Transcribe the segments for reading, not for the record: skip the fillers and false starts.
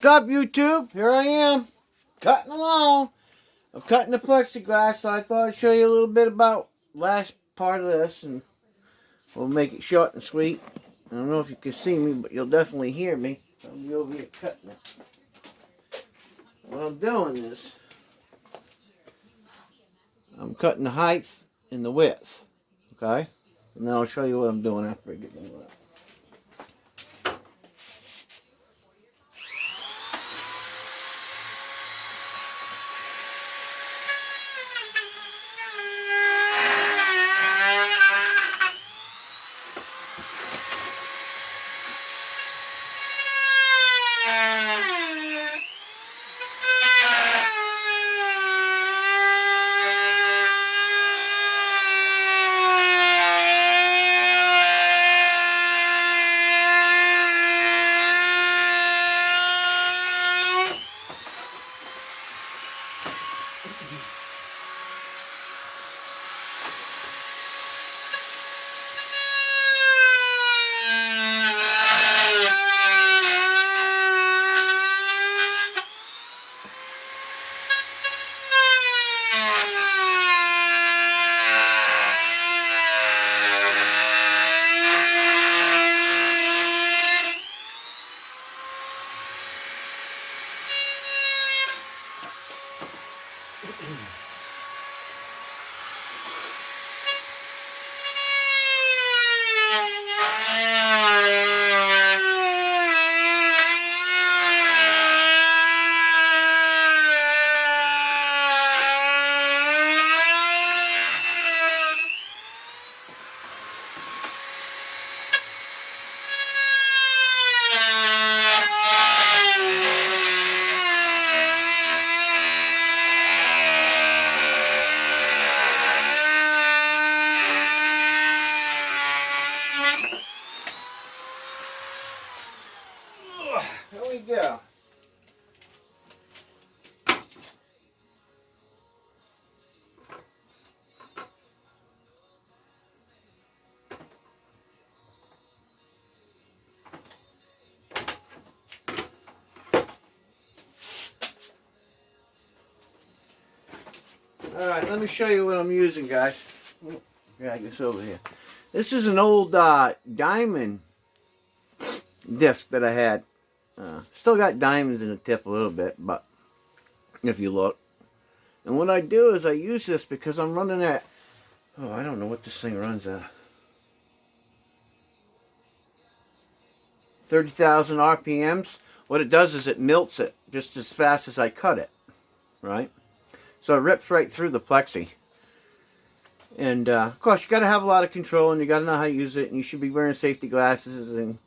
What's up, YouTube? Here I am, cutting along. I'm cutting the plexiglass, so I thought I'd show you a little bit about last part of this, and we'll make it short and sweet. I don't know if you can see me, but you'll definitely hear me. I'll be over here cutting it. What I'm doing is, I'm cutting the height and the width, okay? And then I'll show you what I'm doing after I get done with it. Here we go. Alright, let me show you what I'm using, guys. Drag this over here. This is an old diamond disc that I had. Still got diamonds in the tip a little bit, but if you look. And what I do is I use this because I'm running at, I don't know what this thing runs at. 30,000 RPMs. What it does is it melts it just as fast as I cut it, right? So it rips right through the plexi. And of course, you got to have a lot of control, and you got to know how to use it, and you should be wearing safety glasses and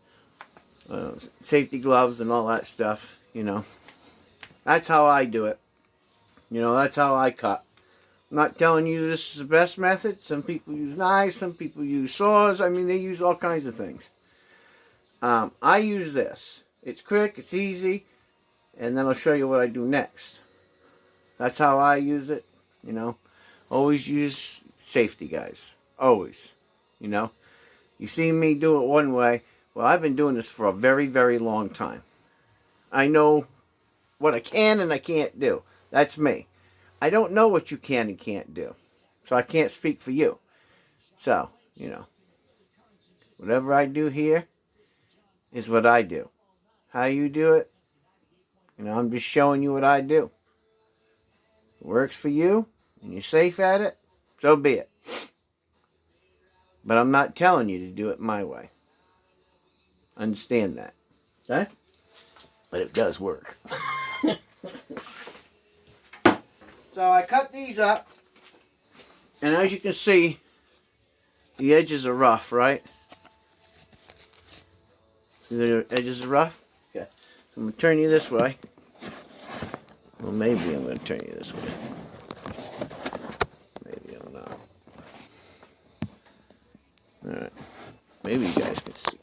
safety gloves and all that stuff, you know. That's how I do it. You know, that's how I cut. I'm not telling you this is the best method. Some people use knives, some people use saws. I mean, they use all kinds of things. I use this. It's quick, it's easy, and then I'll show you what I do next. That's how I use it, you know. Always use safety, guys. Always, you know. You see me do it one way. Well, I've been doing this for a very, very long time. I know what I can and I can't do. That's me. I don't know what you can and can't do. So I can't speak for you. So, you know, whatever I do here is what I do. How you do it, you know, I'm just showing you what I do. It works for you and you're safe at it, so be it. But I'm not telling you to do it my way. Understand that. Okay? But it does work. So I cut these up. And as you can see, the edges are rough, right? See the edges are rough? Okay. So I'm going to turn you this way. Well, maybe I'm going to turn you this way. Maybe I'm not. Alright. Maybe you guys can see.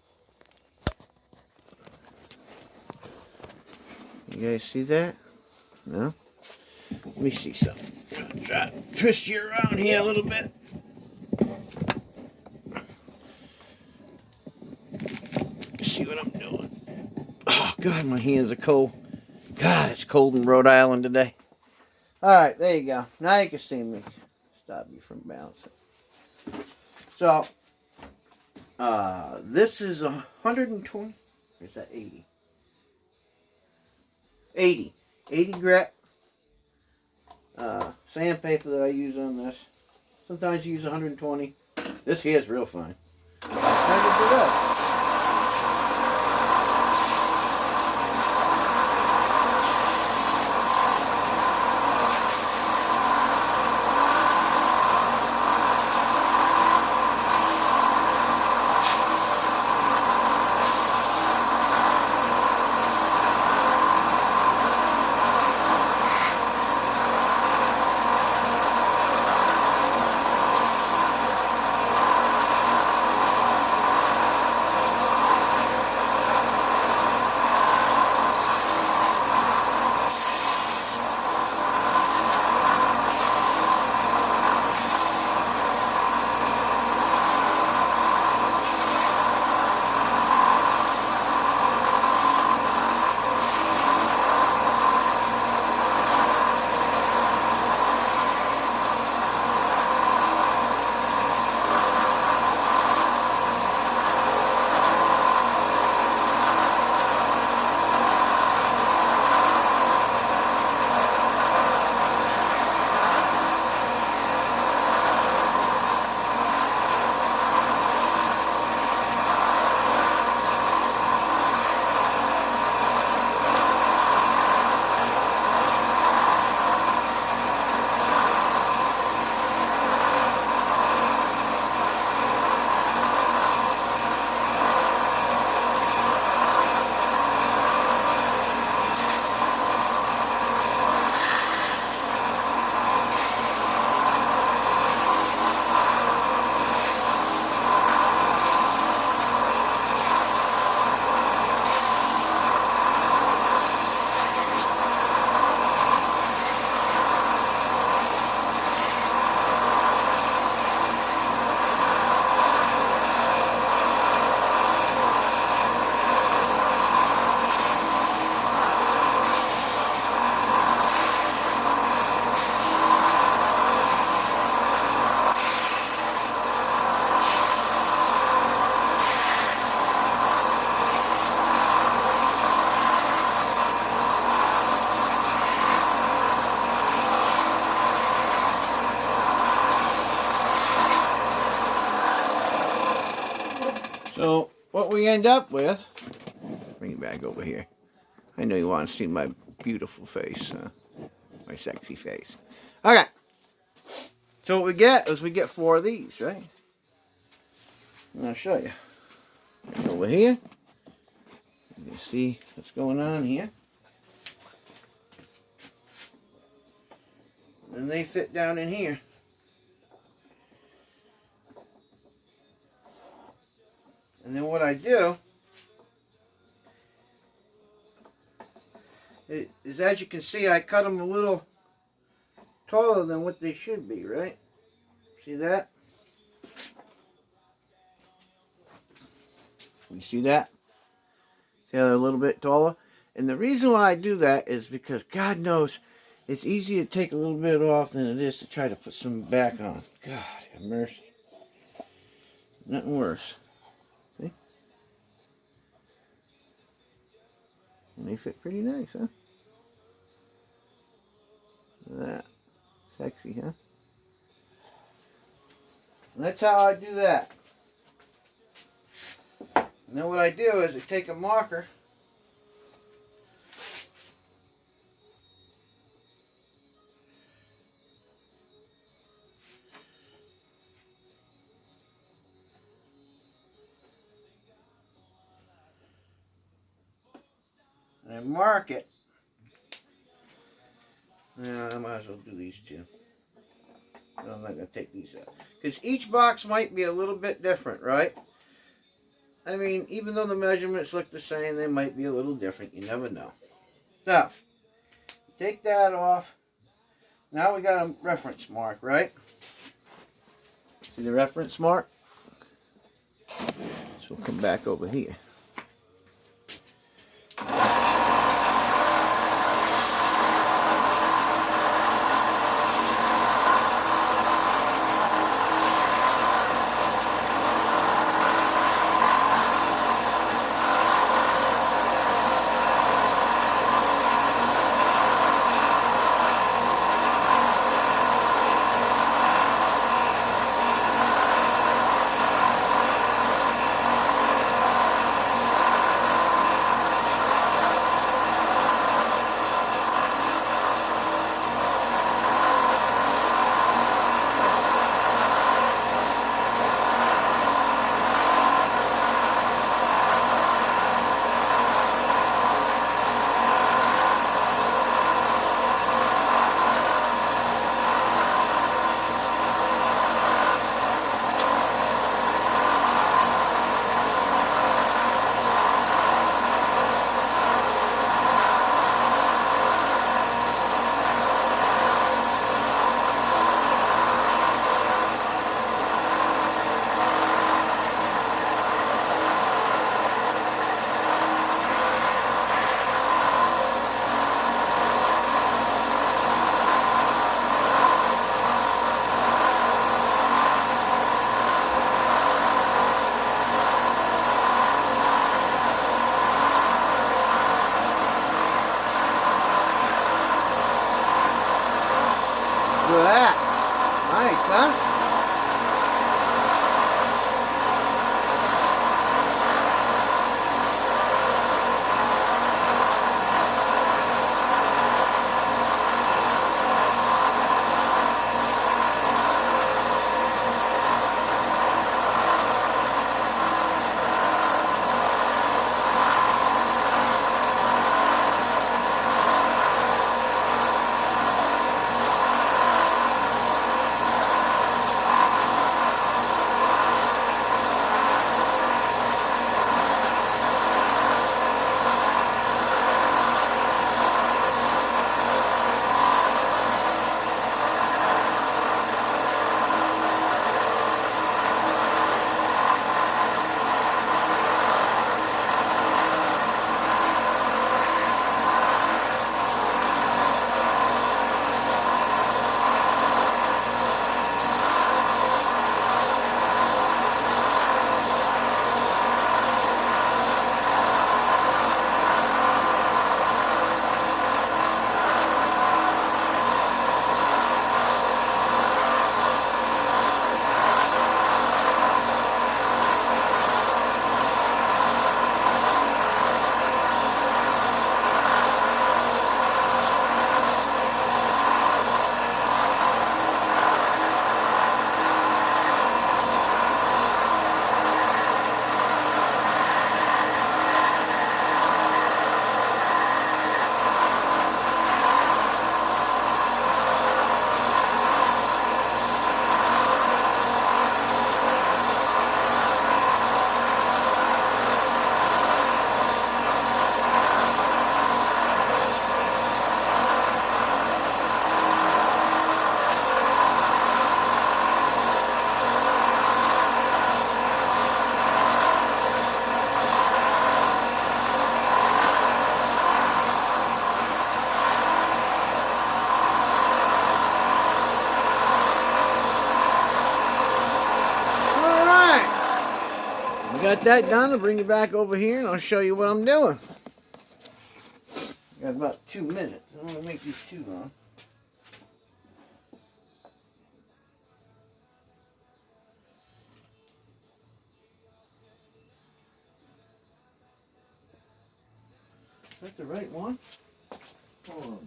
You guys see that? No? Let me see something. I'm gonna try to twist you around here a little bit. See what I'm doing. Oh, God, my hands are cold. God, it's cold in Rhode Island today. Alright, there you go. Now you can see me. Stop you from bouncing. So, this is 120. Or is that 80? 80. 80 grit sandpaper that I use on this. Sometimes you use 120. This here is real fine. How do you do that? So, what we end up with, bring it back over here. I know you want to see my beautiful face, my sexy face. Okay. So what we get is we get 4 of these, right? And I'll show you. Over here, you can see what's going on here. And they fit down in here. And then what I do is, as you can see, I cut them a little taller than what they should be, right? See that? You see that? See how they're a little bit taller? And the reason why I do that is because God knows it's easier to take a little bit off than it is to try to put some back on. God have mercy. Nothing worse. See? And they fit pretty nice, huh? Look at that. Sexy, huh? And that's how I do that. And then what I do is I take a marker and I mark it. Yeah, I might as well do these two. No, I'm not going to take these out. Because each box might be a little bit different, right? I mean, even though the measurements look the same, they might be a little different. You never know. So, take that off. Now we got a reference mark, right? See the reference mark? So we'll come back over here. that. Nice, huh? Got that done. I'll bring you back over here and I'll show you what I'm doing. Got about 2 minutes. I don't want to make these too long. Is that the right one? Hold on.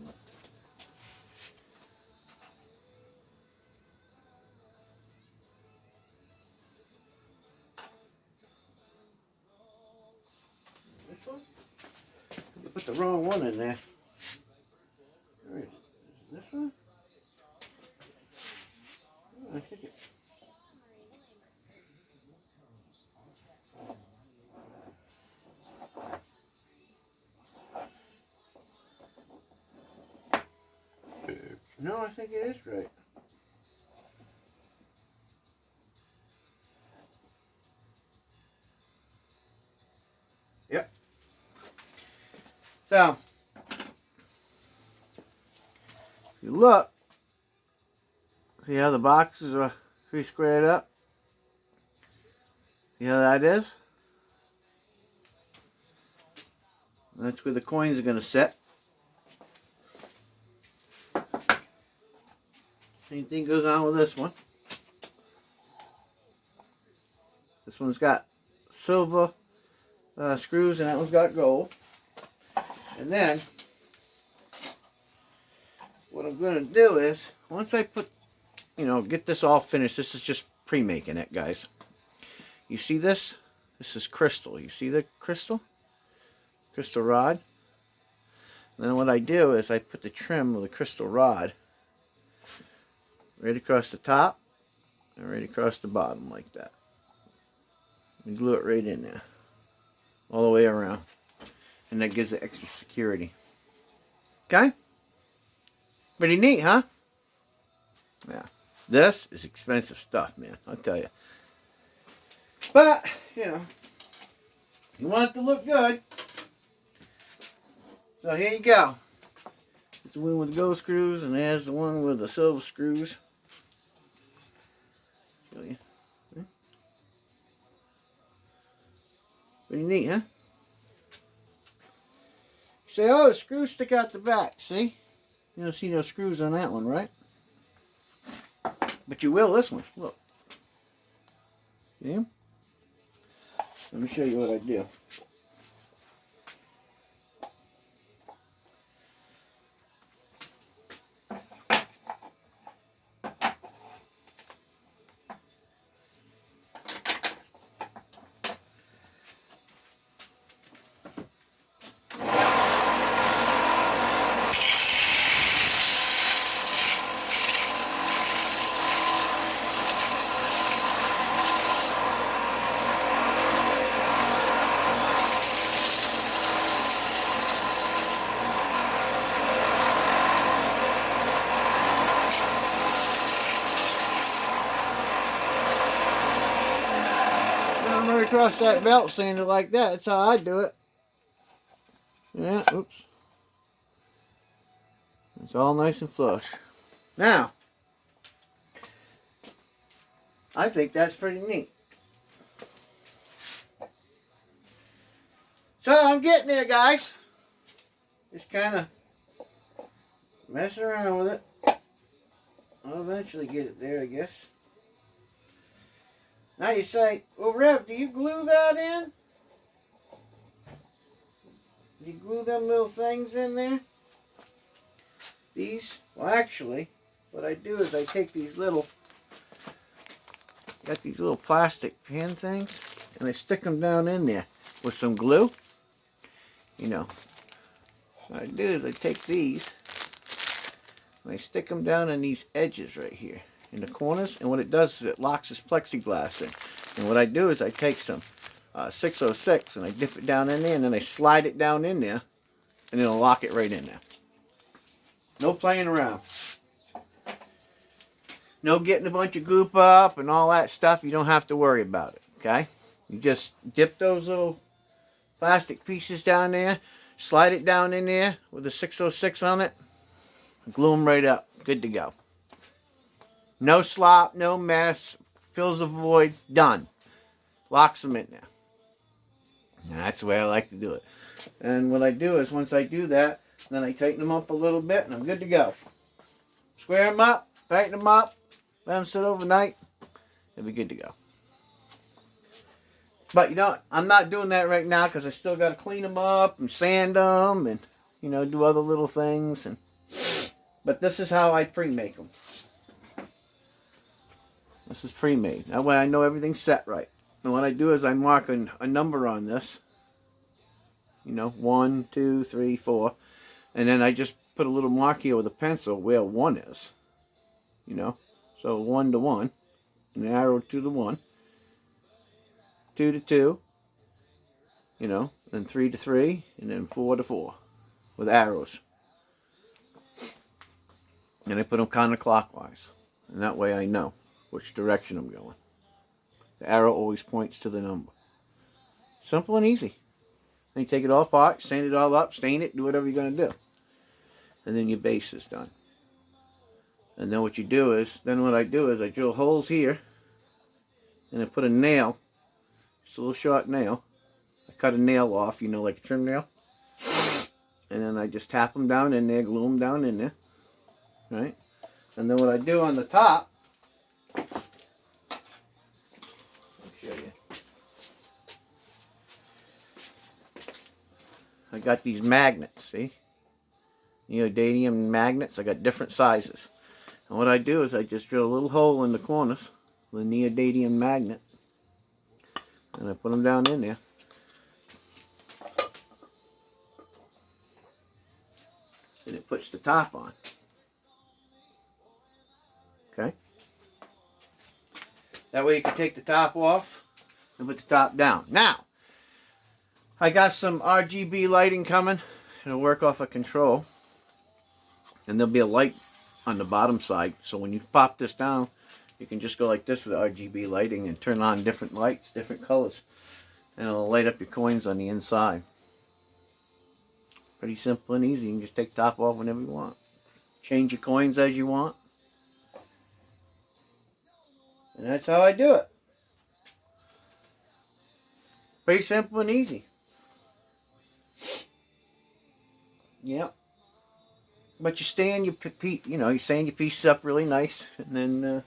This one? You put the wrong one in there. Where is it? Is it this one? Oh, I think it. No, I think it is right. Yep. So, if you look, see how the boxes are pretty squared up? See how that is? That's where the coins are going to sit. Same thing goes on with this one. This one's got silver screws and that one's got gold. And then, what I'm going to do is, once I put, get this all finished, this is just pre-making it, guys. You see this? This is crystal. You see the crystal? Crystal rod. And then what I do is I put the trim of the crystal rod right across the top and right across the bottom like that. And glue it right in there. All the way around. And that gives it extra security. Okay? Pretty neat, huh? Yeah. This is expensive stuff, man. I'll tell you. But, you want it to look good. So here you go. It's the one with the gold screws, and there's the one with the silver screws. Show you. Pretty neat, huh? You say, oh, the screws stick out the back. See? You don't see no screws on that one, right? But you will this one. Look. See? Let me show you what I do. Across that belt sander like that. That's how I do it. Yeah, oops. It's all nice and flush. Now, I think that's pretty neat. So I'm getting there, guys. Just kind of messing around with it. I'll eventually get it there, I guess. Now you say, well, Rev, do you glue that in? Do you glue them little things in there? These? Well, actually, what I do is I take these little, got these little plastic pin things, and I stick them down in there with some glue. You know, what I do is I take these, and I stick them down in these edges right here, in the corners, and what it does is it locks this plexiglass in. And what I do is I take some 606 and I dip it down in there, and then I slide it down in there, and it'll lock it right in there. No playing around. No getting a bunch of goop up and all that stuff. You don't have to worry about it, okay? You just dip those little plastic pieces down there, slide it down in there with a 606 on it, glue them right up. Good to go. No slop, no mess, fills a void, done. Locks them in there. And that's the way I like to do it. And what I do is once I do that, then I tighten them up a little bit and I'm good to go. Square them up, tighten them up, let them sit overnight, they'll be good to go. But you know, I'm not doing that right now because I still got to clean them up and sand them and, you know, do other little things. But this is how I pre-make them. This is pre-made. That way I know everything's set right. And what I do is I mark a number on this. You know, 1, 2, 3, 4. And then I just put a little mark here with a pencil where 1 is. You know, so 1 to 1. An arrow to the 1. 2 to 2. You know, then 3 to 3. And then 4 to 4. With arrows. And I put them counterclockwise. And that way I know which direction I'm going. The arrow always points to the number. Simple and easy. Then you take it all apart, sand it all up, stain it, do whatever you're going to do. And then your base is done. And then what you do is, then what I do is I drill holes here, and I put a nail, just a little short nail. I cut a nail off, you know, like a trim nail. And then I just tap them down in there, glue them down in there. Right? And then what I do on the top, I'll show you. I got these magnets, see? Neodymium magnets. I got different sizes. And what I do is I just drill a little hole in the corners with a neodymium magnet. And I put them down in there. And it puts the top on. Okay? That way you can take the top off and put the top down. Now, I got some Rgb lighting coming. It'll work off a control. And there'll be a light on the bottom side. So when you pop this down, you can just go like this with Rgb lighting and turn on different lights, different colors. And it'll light up your coins on the inside. Pretty simple and easy. You can just take the top off whenever you want. Change your coins as you want. And that's how I do it. Pretty simple and easy. Yep. But you stand your you sand your pieces up really nice, and then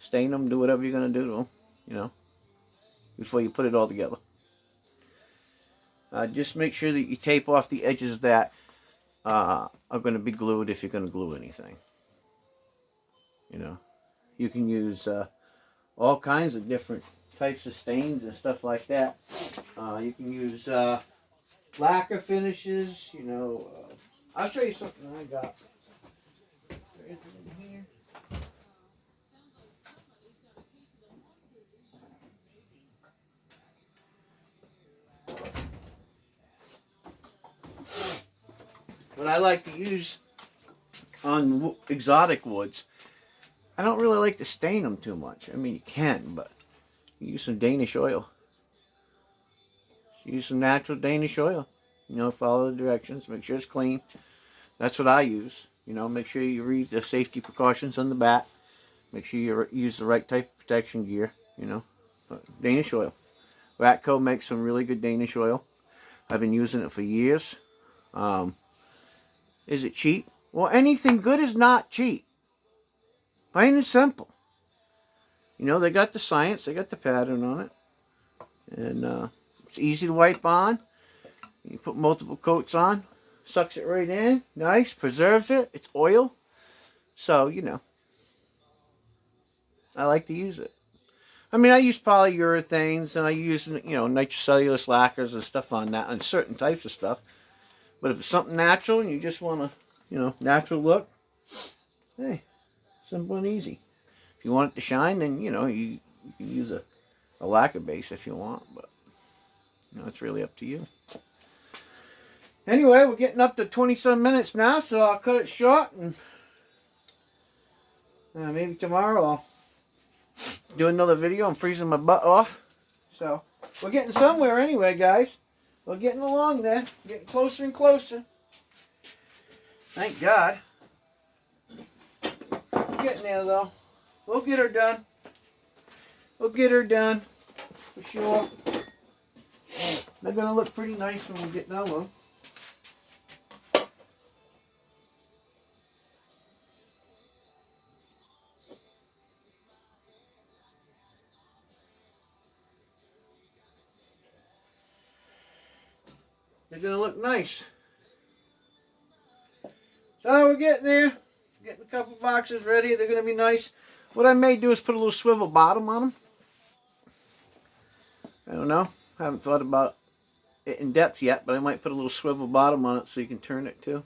stain them, do whatever you're going to do to them, you know, before you put it all together. Just make sure that you tape off the edges that are going to be glued if you're going to glue anything. You know, you can use all kinds of different types of stains and stuff like that. You can use lacquer finishes, you know. I'll show you something I got. There is it in here. What I like to use on exotic woods, I don't really like to stain them too much. I mean, you can, but you use some Danish oil. Use some natural Danish oil. You know, follow the directions. Make sure it's clean. That's what I use. You know, make sure you read the safety precautions on the back. Make sure you use the right type of protection gear. You know, Danish oil. Ratco makes some really good Danish oil. I've been using it for years. Is it cheap? Well, anything good is not cheap. Plain and simple. You know, they got the science. They got the pattern on it. And it's easy to wipe on. You put multiple coats on. Sucks it right in. Nice. Preserves it. It's oil. So, you know, I like to use it. I mean, I use polyurethanes and I use, you know, nitrocellulose lacquers and stuff on that, on certain types of stuff. But if it's something natural and you just want a, you know, natural look, hey, simple and easy. If you want it to shine, then, you know, you can use a lacquer base if you want, but, you know, it's really up to you. Anyway, we're getting up to 20-some minutes now, so I'll cut it short, and maybe tomorrow I'll do another video. I'm freezing my butt off. So, we're getting somewhere anyway, guys. We're getting along there. Getting closer and closer. Thank God. We're getting there, though. We'll get her done. We'll get her done. For sure. They're going to look pretty nice when we get done with them. They're going to look nice. So we're getting there. Getting a couple boxes ready. They're going to be nice. What I may do is put a little swivel bottom on them. I don't know. I haven't thought about it in depth yet, but I might put a little swivel bottom on it so you can turn it too.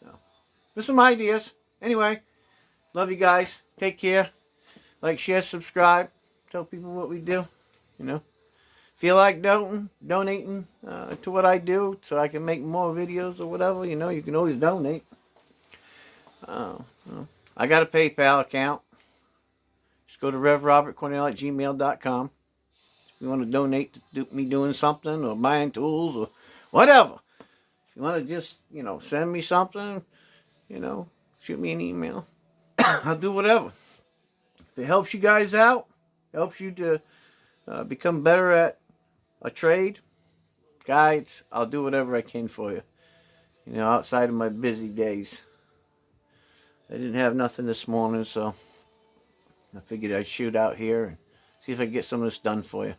So, there's some ideas. Anyway, love you guys. Take care. Like, share, subscribe. Tell people what we do. You know. Feel like donating to what I do so I can make more videos or whatever, you know, you can always donate. I got a PayPal account. Just go to revrobertcornell@gmail.com. If you want to donate to me doing something or buying tools or whatever. If you want to just, you know, send me something, you know, shoot me an email. I'll do whatever. If it helps you guys out, helps you to become better at a trade, guides, I'll do whatever I can for you. You know, outside of my busy days. I didn't have nothing this morning, so I figured I'd shoot out here and see if I can get some of this done for you.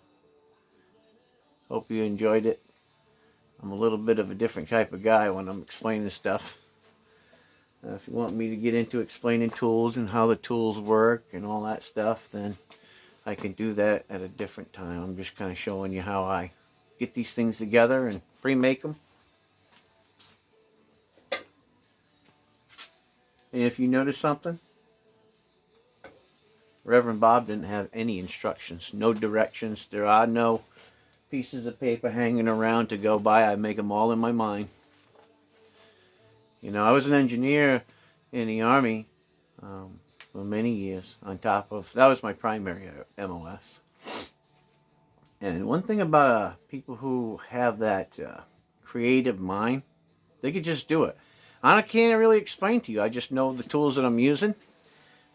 Hope you enjoyed it. I'm a little bit of a different type of guy when I'm explaining stuff. If you want me to get into explaining tools and how the tools work and all that stuff, then I can do that at a different time. I'm just kind of showing you how I get these things together and pre-make them. And if you notice something, Reverend Bob didn't have any instructions, no directions. There are no pieces of paper hanging around to go by. I make them all in my mind. You know, I was an engineer in the Army for many years on top of, that was my primary MOS. And one thing about people who have that creative mind, they could just do it. I can't really explain to you. I just know the tools that I'm using.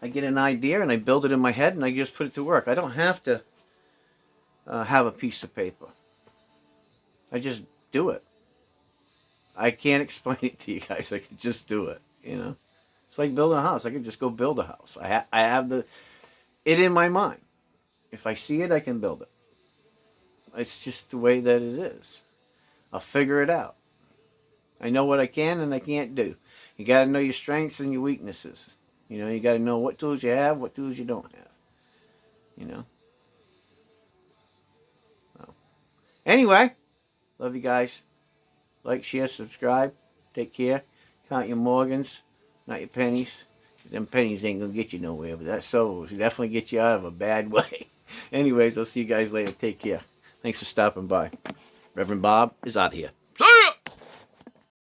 I get an idea and I build it in my head and I just put it to work. I don't have to have a piece of paper. I just do it. I can't explain it to you guys. I can just do it, you know. It's like building a house. I could just go build a house. I have it in my mind. If I see it, I can build it. It's just the way that it is. I'll figure it out. I know what I can and I can't do. You got to know your strengths and your weaknesses. You know, you got to know what tools you have, what tools you don't have. You know. So. Anyway, love you guys. Like, share, subscribe. Take care. Count your Morgans, not your pennies. Them pennies ain't going to get you nowhere, but that silver will definitely get you out of a bad way. Anyways, I'll see you guys later. Take care. Thanks for stopping by. Reverend Bob is out of here. See ya!